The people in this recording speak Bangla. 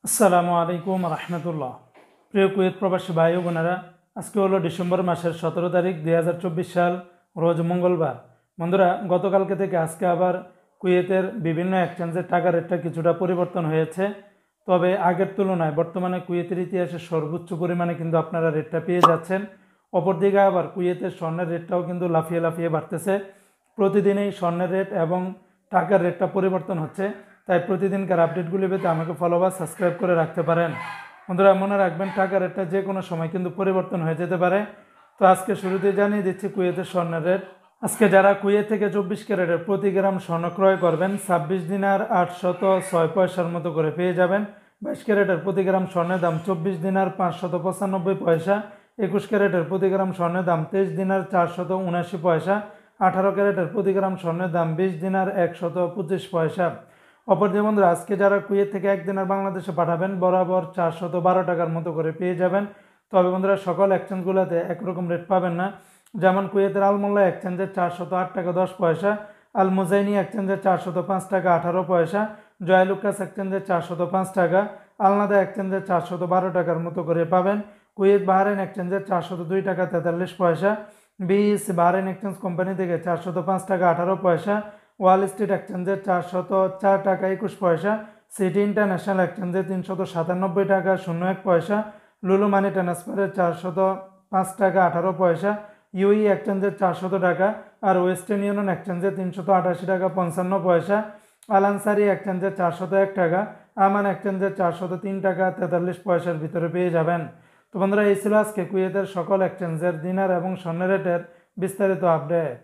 আসসালামু আলাইকুম রহমতুল্লাহ। প্রিয় কুয়েত প্রবাসী ভাই ও বোনেরা, আজকে হলো ডিসেম্বর মাসের 17 তারিখ 2024 সাল, রোজ মঙ্গলবার। বন্ধুরা, গতকালকে থেকে আজকে আবার কুয়েতের বিভিন্ন এক্সচেঞ্জের টাকা রেটটা কিছুটা পরিবর্তন হয়েছে। তবে আগের তুলনায় বর্তমানে কুয়েতের ইতিহাসে সর্বোচ্চ পরিমাণে কিন্তু আপনারা রেটটা পেয়ে যাচ্ছেন। অপরদিকে আবার কুয়েতের স্বর্ণের রেটটাও কিন্তু লাফিয়ে লাফিয়ে বাড়তেছে। প্রতিদিনই স্বর্ণের রেট এবং টাকার রেটটা পরিবর্তন হচ্ছে। তাই প্রতিদিনকার আপডেটগুলি পেতে আমাকে ফলো বা সাবস্ক্রাইব করে রাখতে পারেন। বন্ধুরা, মনে রাখবেন টাকার রেটটা যে কোনো সময় কিন্তু পরিবর্তন হয়ে যেতে পারে। তো আজকে শুরুতে জানিয়ে দিচ্ছি কুয়েতের স্বর্ণের রেট। আজকে যারা কুয়েত থেকে 24 ক্যারেটের প্রতি গ্রাম স্বর্ণ ক্রয় করবেন 26 দিনার 806 পয়সার মতো করে পেয়ে যাবেন। 22 ক্যারেটের প্রতি গ্রাম স্বর্ণের দাম 24 দিনার 595 পয়সা। 21 ক্যারেটের প্রতি গ্রাম স্বর্ণের দাম 23 দিনার 479 পয়সা। 18 ক্যারেটের প্রতি গ্রাম স্বর্ণের দাম 20 দিনার 125 পয়সা। অপরদিকে বন্ধুরা, আজকে যারা কুয়েত থেকে একদিনের বাংলাদেশে পাঠাবেন বরাবর 412 টাকার মতো করে পেয়ে যাবেন। তবে বন্ধুরা, সকল এক্সচেঞ্জগুলোতে একরকম রেট পাবেন না। যেমন কুয়েতের আলমোল্লা এক্সচেঞ্জের 408 টাকা 10 পয়সা, আল মুজাইনি এক্সচেঞ্জের 405 টাকা 18 পয়সা, জয়লুকাস এক্সচেঞ্জের 405 টাকা, আলনাদা এক্সচেঞ্জের 412 টাকার মতো করে পাবেন। কুয়েত বাহরাইন এক্সচেঞ্জের 402 টাকা 43 পয়সা, বিএস বাহরাইন এক্সচেঞ্জ কোম্পানি থেকে 405 টাকা 18 পয়সা, ওয়াল স্ট্রিট এক্সচেঞ্জের 404 টাকা 21 পয়সা, সিটি ইন্টারন্যাশনাল এক্সচেঞ্জের 397 টাকা 01 পয়সা, লুলু মানি ট্রান্সফারের 405 টাকা 18 পয়সা, ইউই এক্সচেঞ্জের 400 টাকা, আর ওয়েস্টার্ন ইউনিয়ন এক্সচেঞ্জের 388 টাকা 55 পয়সা, আলানসারি এক্সচেঞ্জের 401 টাকা, আমান এক্সচেঞ্জের 403 টাকা 43 পয়সার ভিতরে পেয়ে যাবেন। তো বন্ধুরা, এই ছিল আজকে কুয়েতের সকল এক্সচেঞ্জের দিনার এবং স্বর্ণের রেটের বিস্তারিত আপডেট।